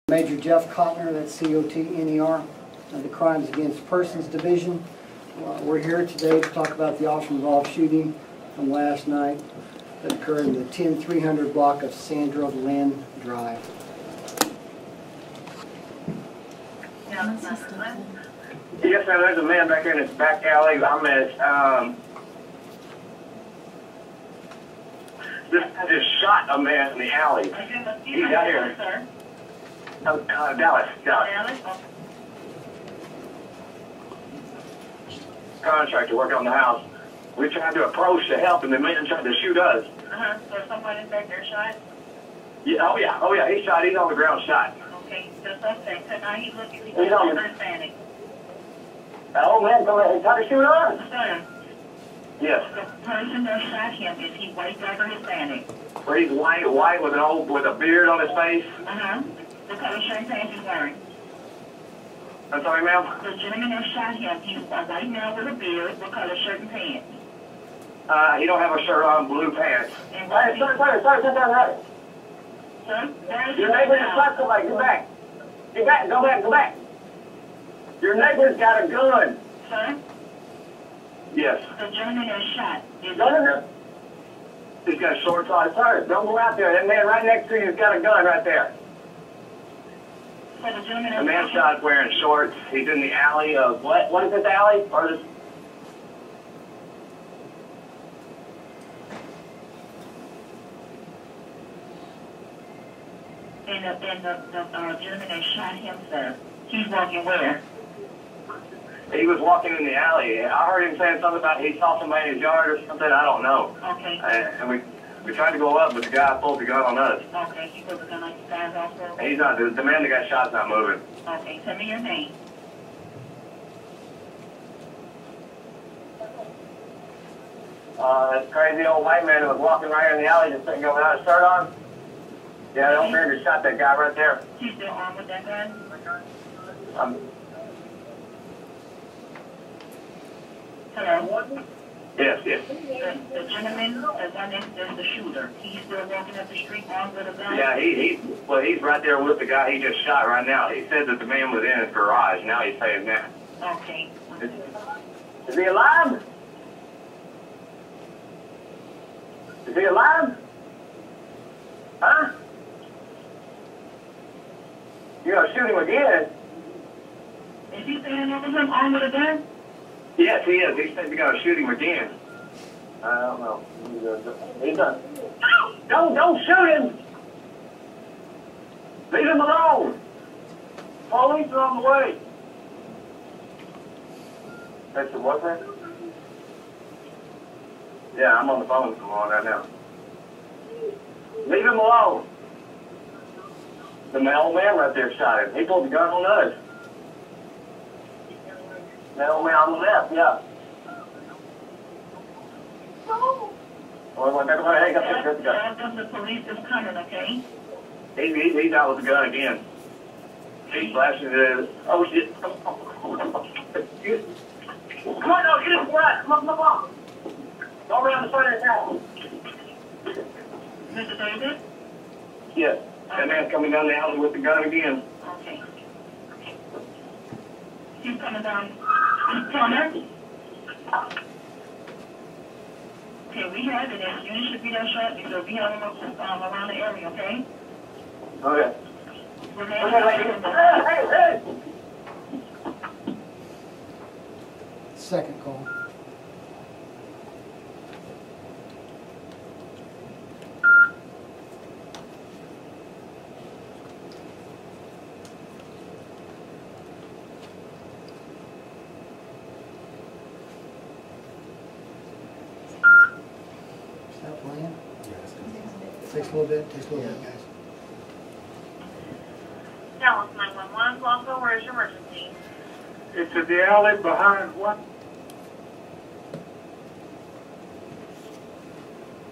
Major Jeff Cotner, that's C-O-T-N-E-R, of the Crimes Against Persons Division. We're here today to talk about the officer-involved shooting from last night that occurred in the 10300 block of Sandra, Lynn Drive. Yes, ma'am, there's a man back here in this back alley. I'm at, this guy just shot a man in the alley. He's out here. Dallas. Contractor working on the house. We tried to approach to help, and the man tried to shoot us. So someone in back there shot? Yeah, oh yeah, he's shot. He's on the ground shot. Okay, just okay. So now he's looking. He's on the Hispanic. Oh man, go ahead. He tried to shoot us. Sir. Yes. The person that shot him, is he white, black, or Hispanic? Well, he's white with a beard on his face. What color shirt and pants he's wearing? I'm sorry, ma'am? The gentleman that shot him, he's a white man with a beard. What color shirt and pants? He don't have a shirt on, blue pants. And Hey, sorry, sit down right. Sir? Your neighbor just shot somebody. Get back. Go back. Your neighbor's got a gun. Sir? Yes. The gentleman that shot, is No. He's got shorts on. Sir, don't go out there. That man right next to you has got a gun right there. So the gentleman The man shot wearing shorts. He's in the alley of what? What is this alley? Or this? And the gentleman that shot him, sir, he's walking where? He was walking in the alley. I heard him saying something about he saw somebody in his yard or something. I don't know. Okay. And we tried to go up, but the guy pulled the gun on us. Okay, he pulled the gun on you guys also? He's not. The man that got shot's not moving. Okay, tell me your name. That crazy old white man that was walking right here in the alley just sitting going without a shirt on. Yeah, the old man just shot that guy right there. He's still armed with that gun? Hello? Yes. The gentleman, the one that's the shooter, he's still walking up the street armed with a gun? Yeah, he's right there with the guy he just shot right now. He said that the man was in his garage. Now he's saying that. Okay. Is he alive? Is he alive? Huh? You're gonna shoot him again? Is he standing over him armed with a gun? Yes, he is. He said you're gonna shoot him again. I don't know. He's done. Don't shoot him! Leave him alone! Police are on the way. That's your boyfriend? Yeah, I'm on the phone with someone right now. Leave him alone. The old man right there shot him. He pulled the gun on us. That old man on the left, yeah. The police is coming, okay? He's out with the gun again. He's flashing it. Oh, shit. Come on, no, get him right. Come on. Go around the front of the house. Mr. David? Yes. That man's coming down the alley with the gun again. Okay. He's coming down. Plummer? Okay, we have it. You should be there shortly, so we have him around the area, okay? Okay. Hey! Second call. Is that playing? Takes a little bit, guys. Dallas 911, Blanco, where is your emergency? It's in the alley behind what?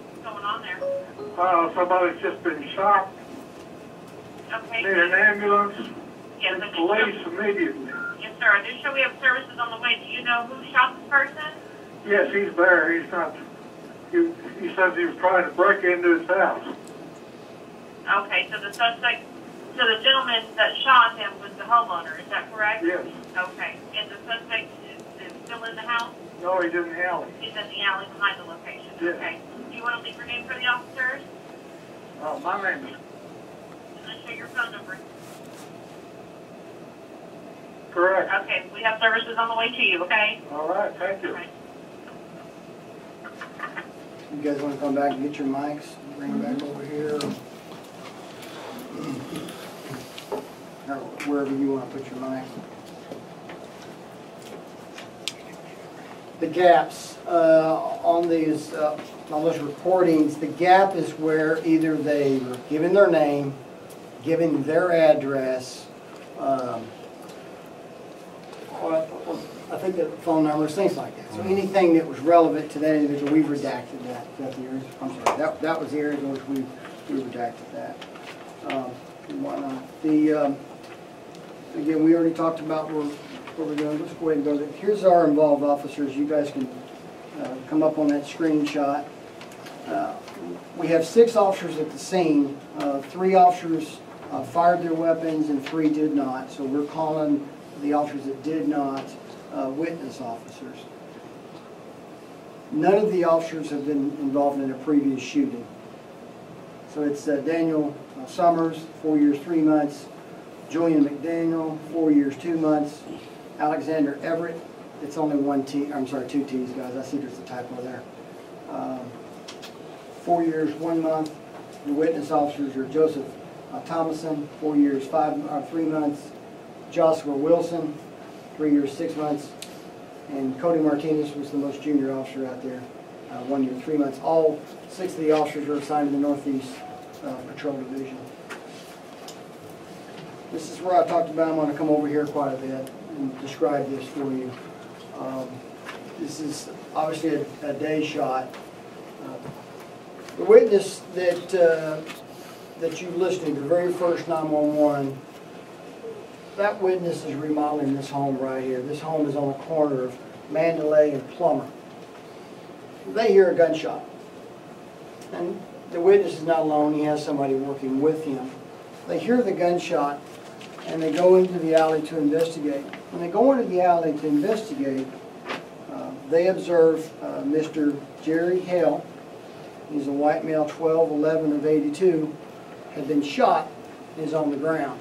What's going on there? Somebody's just been shot. Okay. Need an ambulance. Yes, And I do. police immediately. Yes, sir. I do show we have services on the way. Do you know who shot this person? Yes, he's there. He's not. He says he was trying to break into his house. Okay, so the suspect So the gentleman that shot him was the homeowner, is that correct? Yes. Okay. And the suspect is still in the house? No, he's in the alley. He's in the alley behind the location. Yes. Okay. Do you want to leave your name for the officers? My name is And then show your phone number. correct. Okay. We have services on the way to you, okay? All right, thank you. All right. You guys want to come back and get your mics, bring them back over here, or wherever you want to put your mic. The gaps on these, on those recordings, the gap is where either they were giving their name, giving their address, or I think the phone numbers, things like that. So anything that was relevant to that individual, we've redacted that. Is that the area? I'm sorry, that was the area in which we redacted that. And whatnot. Again, we already talked about what we're doing. Let's go ahead and go there. Here's our involved officers. You guys can come up on that screenshot. We have 6 officers at the scene. 3 officers fired their weapons and 3 did not. So we're calling the officers that did not witness officers. None of the officers have been involved in a previous shooting. So it's Daniel Summers, 4 years, 3 months. Julian McDaniel, 4 years, 2 months. Alexander Everett, it's only 1 T, I'm sorry, 2 T's, guys. I see there's a typo there. 4 years, 1 month. The witness officers are Joseph Thomason, 4 years, 3 months. Joshua Wilson, 3 years, 6 months. And Kody Martinez was the most junior officer out there, 1 year, 3 months. All 6 of the officers are assigned to the Northeast Patrol Division. This is where I talked about. I'm going to come over here quite a bit and describe this for you. This is obviously a day shot. The witness that you listened to, the very first 911, that witness is remodeling this home right here. This home is on the corner of Mandalay and Plummer. They hear a gunshot. And the witness is not alone. He has somebody working with him. They hear the gunshot and they go into the alley to investigate. When they go into the alley to investigate, they observe Mr. Jerry Hale. He's a white male, 12'11" of 82, had been shot and is on the ground.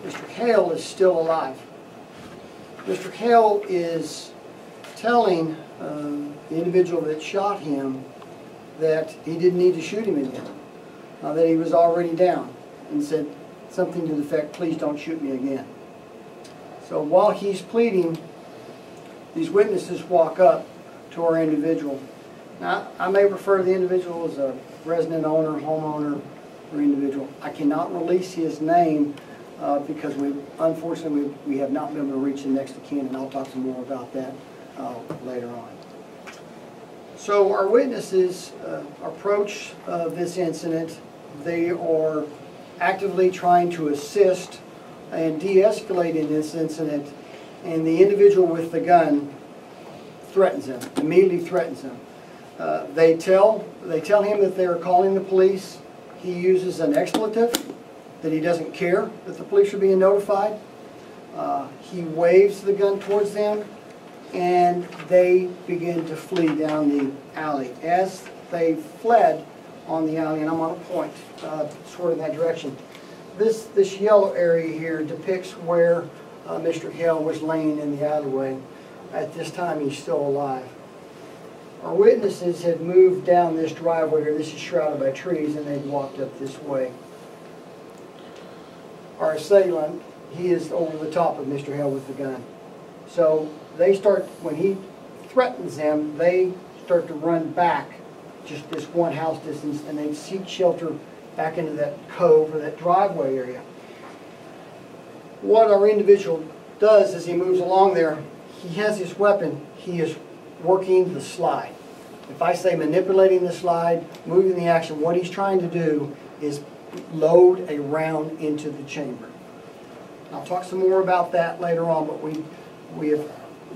Mr. Hale is still alive. Mr. Hale is telling the individual that shot him that he didn't need to shoot him again, that he was already down, and said something to the effect, "Please don't shoot me again." So while he's pleading, these witnesses walk up to our individual. Now, I may refer to the individual as a resident owner, homeowner, or individual. I cannot release his name because unfortunately we have not been able to reach the next of kin, and I'll talk some more about that later on. So our witnesses approach this incident. They are actively trying to assist and de-escalate in this incident, and the individual with the gun threatens him, immediately threatens him. They tell him that they are calling the police. He uses an expletive, that he doesn't care that the police are being notified. He waves the gun towards them, and they begin to flee down the alley. As they fled on the alley, and I'm on a point, sort of in that direction, this yellow area here depicts where Mr. Hale was laying in the alleyway. At this time, he's still alive. Our witnesses had moved down this driveway here. This is shrouded by trees, and they'd walked up this way. Our assailant, he is over the top of Mr. Hale with the gun. So they start, when he threatens them, they start to run back just this one house distance, and they seek shelter back into that cove or that driveway area. What our individual does as he moves along there, he has his weapon, he is working the slide. If I say manipulating the slide, moving the action, what he's trying to do is load a round into the chamber. I'll talk some more about that later on, but we have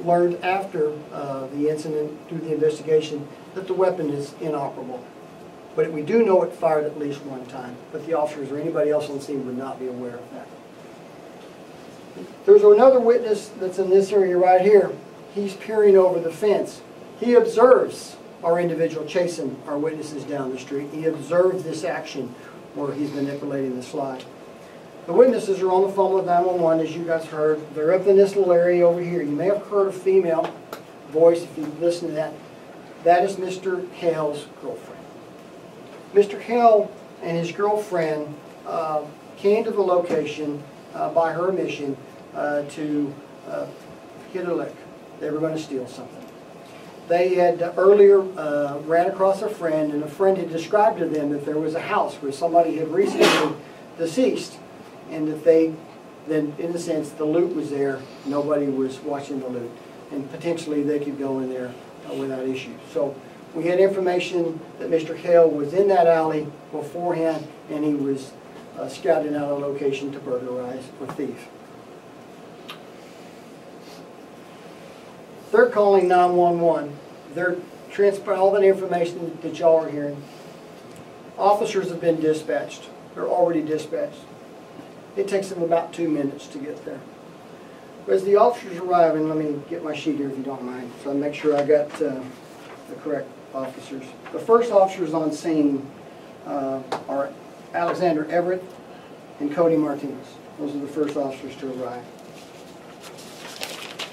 learned after the incident, through the investigation, that the weapon is inoperable. But we do know it fired at least one time, but the officers or anybody else on the scene would not be aware of that. There's another witness that's in this area right here. He's peering over the fence. He observes our individual chasing our witnesses down the street. He observed this action where he's manipulating the slide. The witnesses are on the phone with 911, as you guys heard. They're up in this little area over here. You may have heard a female voice if you listen to that. That is Mr. Hale's girlfriend. Mr. Hale and his girlfriend came to the location by her mission to hit a lick. They were going to steal something. They had earlier ran across a friend, and a friend had described to them that there was a house where somebody had recently deceased, and that then in a sense, the loot was there. Nobody was watching the loot, and potentially they could go in there without issue. So we had information that Mr. Hale was in that alley beforehand, and he was scouting out a location to burglarize or thief. They're calling 911. They're transferring all that information that y'all are hearing. Officers have been dispatched. They're already dispatched. It takes them about 2 minutes to get there. As the officers arrive, and let me get my sheet here if you don't mind, so I make sure I got the correct officers. The first officers on scene are Alexander Everett and Kody Martinez. Those are the first officers to arrive.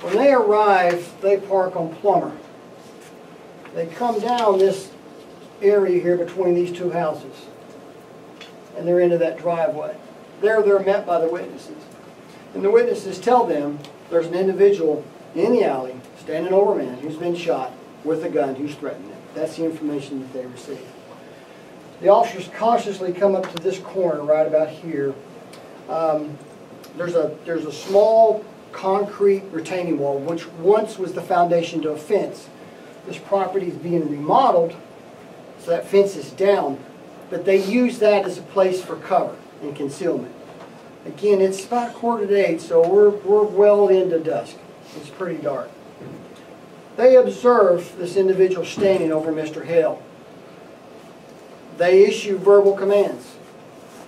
When they arrive, they park on Plummer. They come down this area here between these two houses, and they're into that driveway. There they're met by the witnesses. And the witnesses tell them there's an individual in the alley standing over a man who's been shot with a gun who's threatening them. That's the information that they receive. The officers cautiously come up to this corner right about here. There's a small concrete retaining wall, which once was the foundation to a fence. This property is being remodeled, so that fence is down, but they use that as a place for cover and concealment. Again, it's about 7:45, so we're well into dusk. It's pretty dark. They observe this individual standing over Mr. Hale. They issue verbal commands.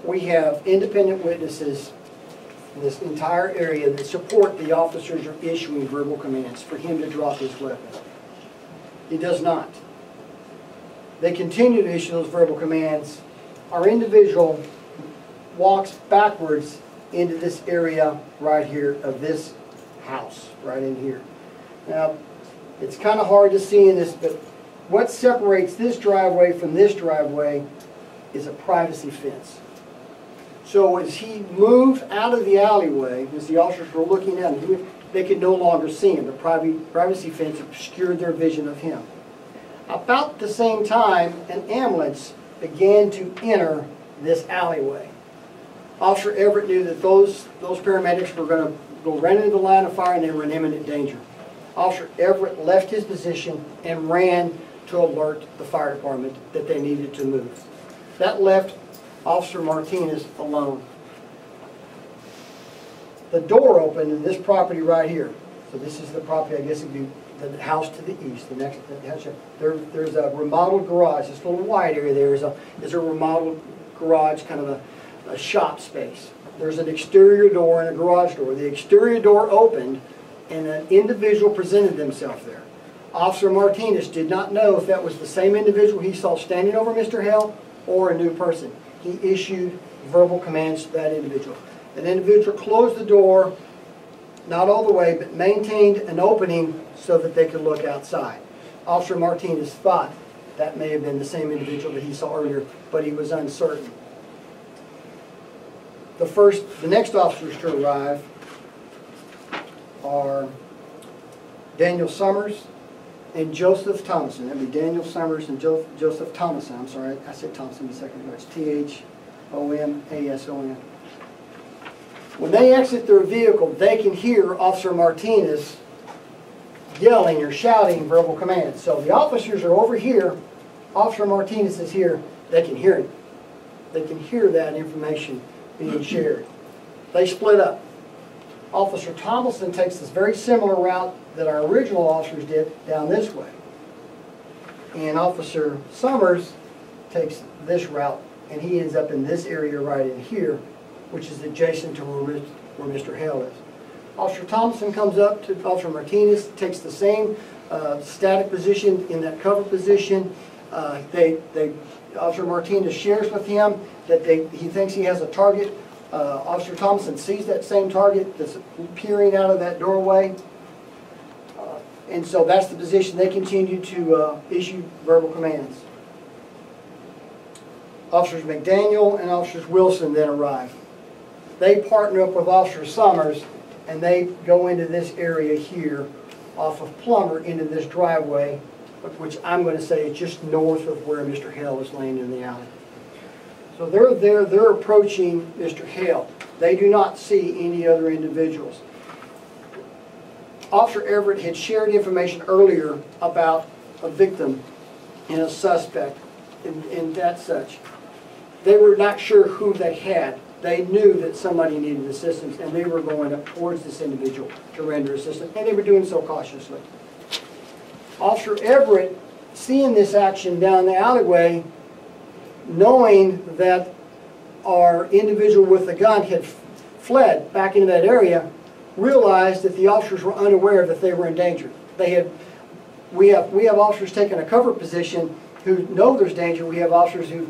We have independent witnesses in this entire area that support the officers are issuing verbal commands for him to drop his weapon. He does not. They continue to issue those verbal commands. Our individual walks backwards into this area right here of this house, right in here. Now, it's kind of hard to see in this, but what separates this driveway from this driveway is a privacy fence. So as he moved out of the alleyway, as the officers were looking at him, they could no longer see him. The privacy fence obscured their vision of him. About the same time, an ambulance began to enter this alleyway. Officer Everett knew that those paramedics were going to go right into the line of fire and they were in imminent danger. Officer Everett left his position and ran to alert the fire department that they needed to move. That left Officer Martinez alone. The door opened in this property right here. So this is the property, I guess it would be the house to the east. The next, there's a remodeled garage. This little wide area there is a remodeled garage, kind of a shop space. There's an exterior door and a garage door. The exterior door opened and an individual presented themselves there. Officer Martinez did not know if that was the same individual he saw standing over Mr. Hale or a new person. He issued verbal commands to that individual. That individual closed the door, not all the way, but maintained an opening so that they could look outside. Officer Martinez thought that may have been the same individual that he saw earlier, but he was uncertain. The next officers to arrive are Daniel Summers and Joseph Thomason. That would be Daniel Summers and Joseph Thomason. I'm sorry, I said Thomason a second ago. It's Thomason. When they exit their vehicle, they can hear Officer Martinez yelling or shouting verbal commands. So the officers are over here. Officer Martinez is here. They can hear him. They can hear that information being shared. They split up. Officer Thomason takes this very similar route that our original officers did down this way. And Officer Summers takes this route, and he ends up in this area right in here, which is adjacent to where Mr. Hale is. Officer Thompson comes up to Officer Martinez, takes the same static position in that cover position. Officer Martinez shares with him that he thinks he has a target. Officer Thompson sees that same target that's peering out of that doorway. And so that's the position. They continue to issue verbal commands. Officers McDaniel and Officers Wilson then arrive. They partner up with Officer Summers, and they go into this area here off of Plummer into this driveway, which I'm going to say is just north of where Mr. Hale is laying in the alley. So they're there, they're approaching Mr. Hale. They do not see any other individuals. Officer Everett had shared information earlier about a victim and a suspect and that such. They were not sure who they had. They knew that somebody needed assistance, and they were going up towards this individual to render assistance, and they were doing so cautiously. Officer Everett, seeing this action down the alleyway, knowing that our individual with the gun had fled back into that area, realized that the officers were unaware that they were in danger. We have officers taking a cover position who know there's danger. We have officers who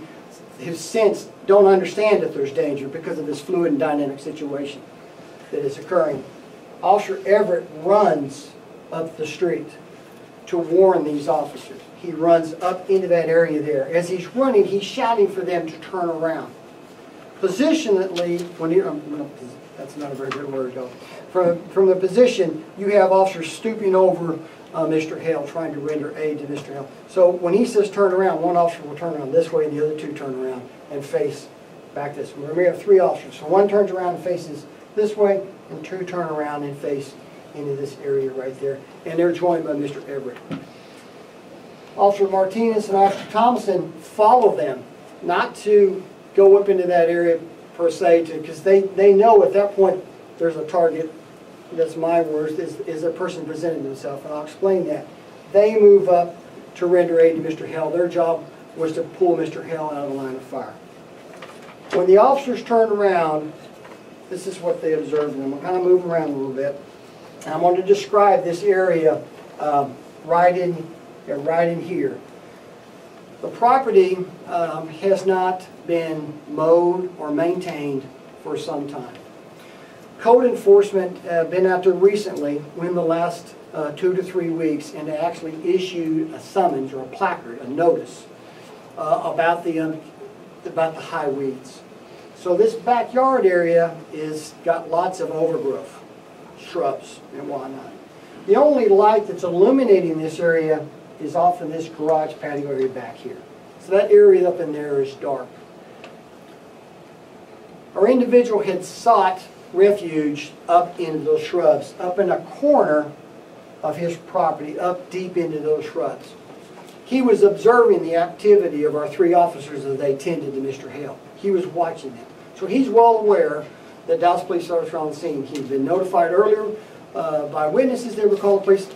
since don't understand that there's danger because of this fluid and dynamic situation that is occurring. Officer Everett runs up the street to warn these officers. He runs up into that area there. As he's running, he's shouting for them to turn around. Positionally, that's not a very good word, though. From the position, you have officers stooping over Mr. Hale, trying to render aid to Mr. Hale. So when he says turn around, one officer will turn around this way, and the other two turn around and face back this way. We have three officers. So one turns around and faces this way, and two turn around and face into this area right there. And they're joined by Mr. Everett. Officer Martinez and Officer Thompson follow them, not to go up into that area per se, because they know at that point there's a target. That's my words, is a person presenting himself, and I'll explain that. They move up to render aid to Mr. Hale. Their job was to pull Mr. Hale out of the line of fire. When the officers turn around, this is what they observed, and I'm going to kind of move around a little bit. And I'm going to describe this area right in here. The property has not been mowed or maintained for some time. Code enforcement have been out there recently, within the last 2 to 3 weeks, and they actually issued a summons or a placard, a notice about the high weeds. So this backyard area is got lots of overgrowth, shrubs and whatnot. The only light that's illuminating this area is off in this garage patio area back here. So that area up in there is dark. Our individual had sought refuge up into those shrubs, up in a corner of his property, up deep into those shrubs. He was observing the activity of our 3 officers as they tended to Mr. Hale. He was watching them. So he's well aware that Dallas police officers are on the scene. He's been notified earlier by witnesses. They were called police.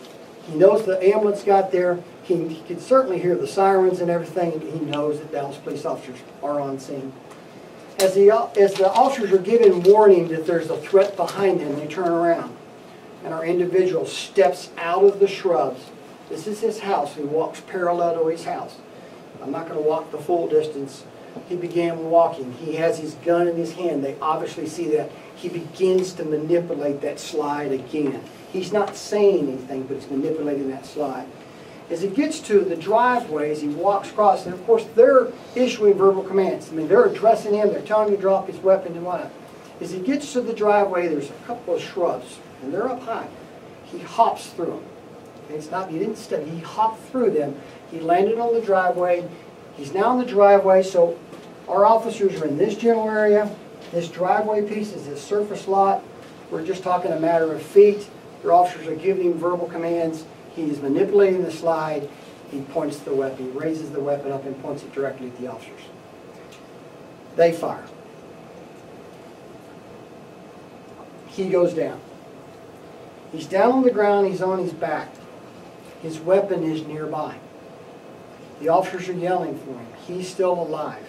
He knows the ambulance got there. He could certainly hear the sirens and everything. He knows that Dallas police officers are on scene. As the officers are given warning that there's a threat behind them, they turn around, and our individual steps out of the shrubs. This is his house. He walks parallel to his house. I'm not going to walk the full distance. He began walking. He has his gun in his hand. They obviously see that. He begins to manipulate that slide again. He's not saying anything, but he's manipulating that slide. As he gets to the driveway, as he walks across, and of course they're issuing verbal commands. I mean, they're addressing him, they're telling him to drop his weapon and whatnot. As he gets to the driveway, there's a couple of shrubs, and they're up high. He hops through them. Okay, he didn't step, he hopped through them. He landed on the driveway. He's now in the driveway, so our officers are in this general area. This driveway piece is his surface lot. We're just talking a matter of feet. Your officers are giving him verbal commands. He's manipulating the slide. He points the weapon. He raises the weapon up and points it directly at the officers. They fire. He goes down. He's down on the ground. He's on his back. His weapon is nearby. The officers are yelling for him. He's still alive.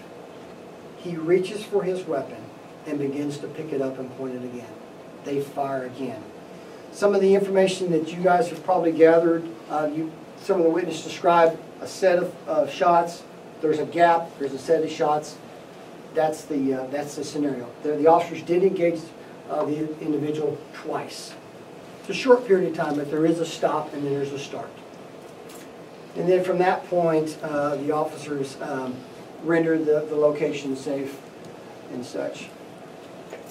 He reaches for his weapon and begins to pick it up and point it again. They fire again. Some of the information that you guys have probably gathered, some of the witnesses described a set of shots. There's a gap. There's a set of shots. That's the scenario. The officers did engage the individual twice. It's a short period of time, but there is a stop and then there's a start. And then from that point, the officers rendered the location safe and such.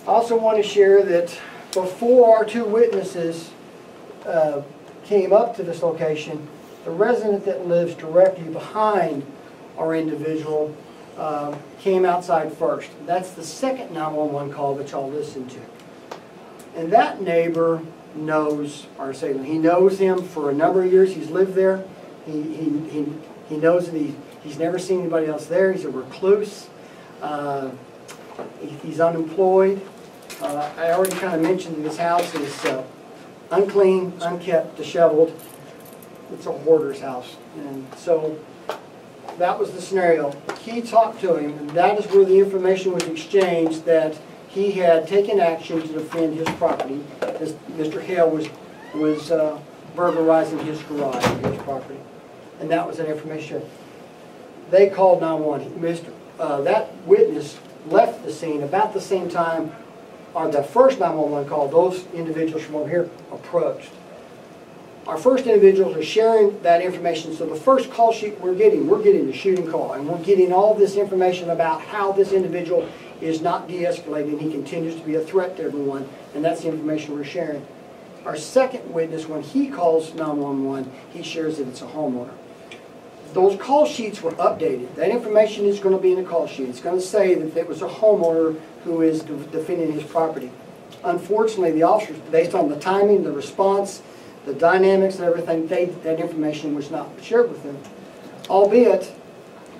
I also want to share that before our two witnesses came up to this location, the resident that lives directly behind our individual came outside first. That's the second 911 call that y'all listened to. And that neighbor knows our assailant. He knows him for a number of years. He's lived there. He knows that he's never seen anybody else there. He's a recluse. He's unemployed. I already kind of mentioned that this house is unclean, unkept, disheveled. It's a hoarder's house. And so that was the scenario. He talked to him, and that is where the information was exchanged that he had taken action to defend his property, as Mr. Hale was burglarizing his garage on his property. And that was that information. They called 911. That witness left the scene about the same time on the first 911 call. Those individuals from over here approached. Our first individuals are sharing that information. So the first call sheet we're getting the shooting call, and we're getting all this information about how this individual is not de-escalating. He continues to be a threat to everyone, and that's the information we're sharing. Our second witness, when he calls 911, he shares that it's a homeowner. Those call sheets were updated. That information is going to be in the call sheet. It's going to say that it was a homeowner who is defending his property. Unfortunately, the officers, based on the timing, the response, the dynamics and everything, that information was not shared with them. Albeit,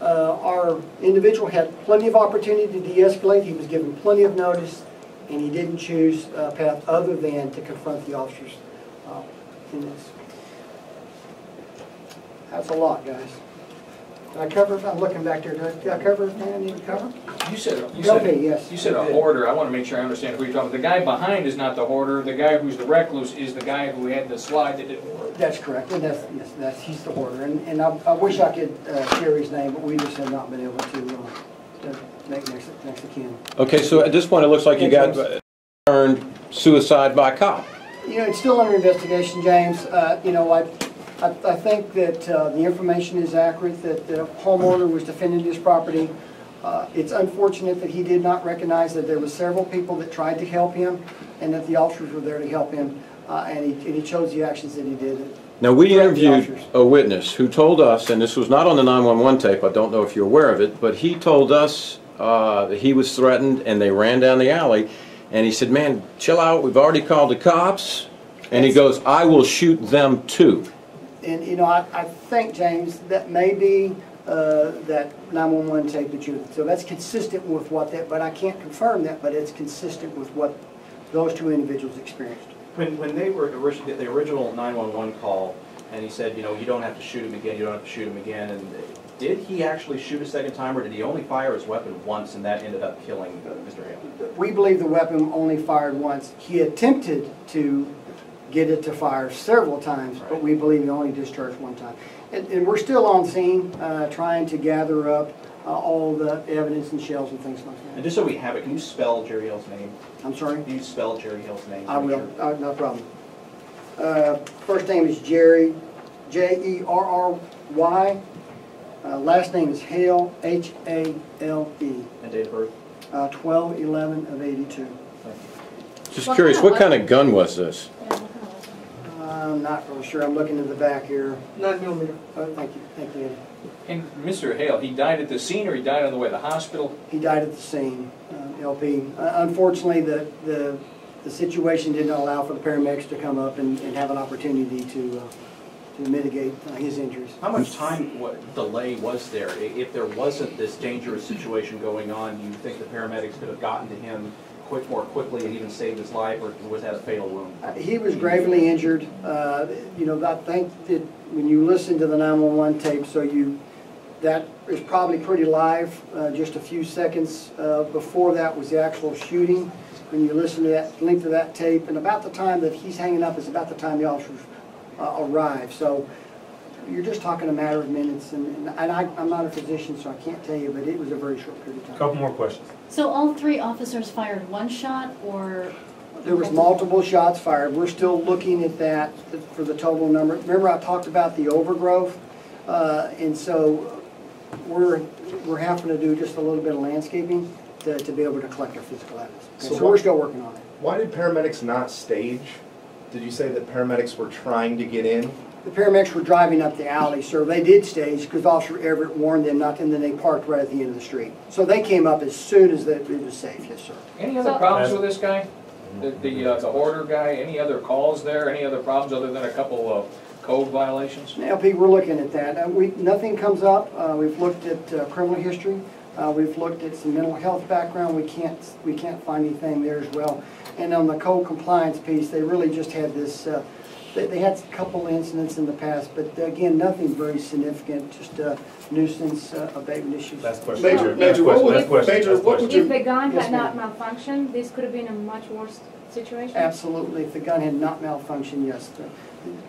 our individual had plenty of opportunity to de-escalate. He was given plenty of notice, and he didn't choose a path other than to confront the officers in this. That's a lot, guys. Did I cover it? I'm looking back there. Did I cover everything I need to cover? You said a hoarder. I want to make sure I understand who you're talking about. The guy behind is not the hoarder. The guy who's the recluse is the guy who had the slide that didn't work. That's correct. And he's the hoarder. And I wish I could share his name, but we just have not been able to make next of kin. Okay, so at this point it looks like you got turned suicide by cop. You know, it's still under investigation, James. You know, I think that the information is accurate, that the homeowner was defending his property. It's unfortunate that he did not recognize that there were several people that tried to help him and that the officers were there to help him, and he chose the actions that he did. Now, we interviewed a witness who told us, and this was not on the 911 tape, I don't know if you're aware of it, but he told us that he was threatened and they ran down the alley, and he said, man, chill out, we've already called the cops, and he goes, I will shoot them too. And, you know, I think, James, that may be that 911 tape that you, so that's consistent with what that, but I can't confirm that, but it's consistent with what those two individuals experienced. When they were originally, the original 911 call, and he said, you know, you don't have to shoot him again, you don't have to shoot him again, and did he actually shoot a second time, or did he only fire his weapon once, and that ended up killing Mr. Hale? We believe the weapon only fired once. He attempted to get it to fire several times, right, but we believe he only discharged one time. And we're still on scene trying to gather up all the evidence and shells and things like that. And just so we have it, can you spell Jerry Hale's name? I'm sorry? Can you spell Jerry Hale's name? I will. No problem. First name is Jerry, Jerry. Last name is Hale, Hale. And date of birth? 12/11/82. Just curious, what kind of gun was this? I'm not really sure. I'm looking in the back here. 9mm. Oh, thank you. And Mr. Hale, he died at the scene or he died on the way to the hospital? He died at the scene, LP. Unfortunately, the situation did not allow for the paramedics to come up and have an opportunity to mitigate his injuries. How much time delay was there? If there wasn't this dangerous situation going on, do you think the paramedics could have gotten to him more quickly and even saved his life, or was that a fatal wound? He was gravely injured. You know, I think that when you listen to the 911 tape, so you That is probably pretty live. Just a few seconds before that was the actual shooting. When you listen to that length of that tape, and about the time that he's hanging up is about the time the officers arrive. So you're just talking a matter of minutes, and I'm not a physician, so I can't tell you, but it was a very short period of time. Couple more questions. So all three officers fired one shot, or? There was multiple shots fired. We're still looking at that for the total number. Remember I talked about the overgrowth? And so we're having to do just a little bit of landscaping to be able to collect our physical evidence. Okay, so we're still working on it. Why did paramedics not stage? Did you say that paramedics were trying to get in? The paramedics were driving up the alley, sir. They did stage because Officer Everett warned them not to, and then they parked right at the end of the street. So they came up as soon as it was safe, yes, sir. Any other problems with this guy? The hoarder guy, any other calls there, any other problems other than a couple of code violations? LP, we're looking at that. Nothing comes up. We've looked at criminal history. We've looked at some mental health background. We can't find anything there as well. And on the code compliance piece, they really just had this. They had a couple incidents in the past, but again, nothing very significant. Just nuisance abatement issues. Last question. Major, what would If the gun Yes, had not ma'am. malfunctioned, this could have been a much worse situation? Absolutely. If the gun had not malfunctioned, yes,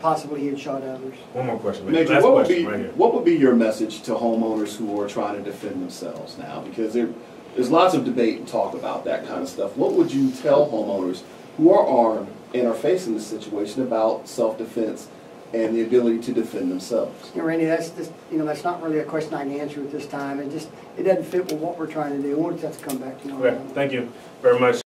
possibly he had shot others. One more question. Major, Last what would question be right here. what would be your message to homeowners who are trying to defend themselves now? Because there's lots of debate and talk about that kind of stuff. What would you tell homeowners who are armed and are facing this situation about self-defense and the ability to defend themselves? You know, Randy, that's just, that's not really a question I can answer at this time. It doesn't fit with what we're trying to do. We'll just have to come back to you on Okay, that. thank you very much.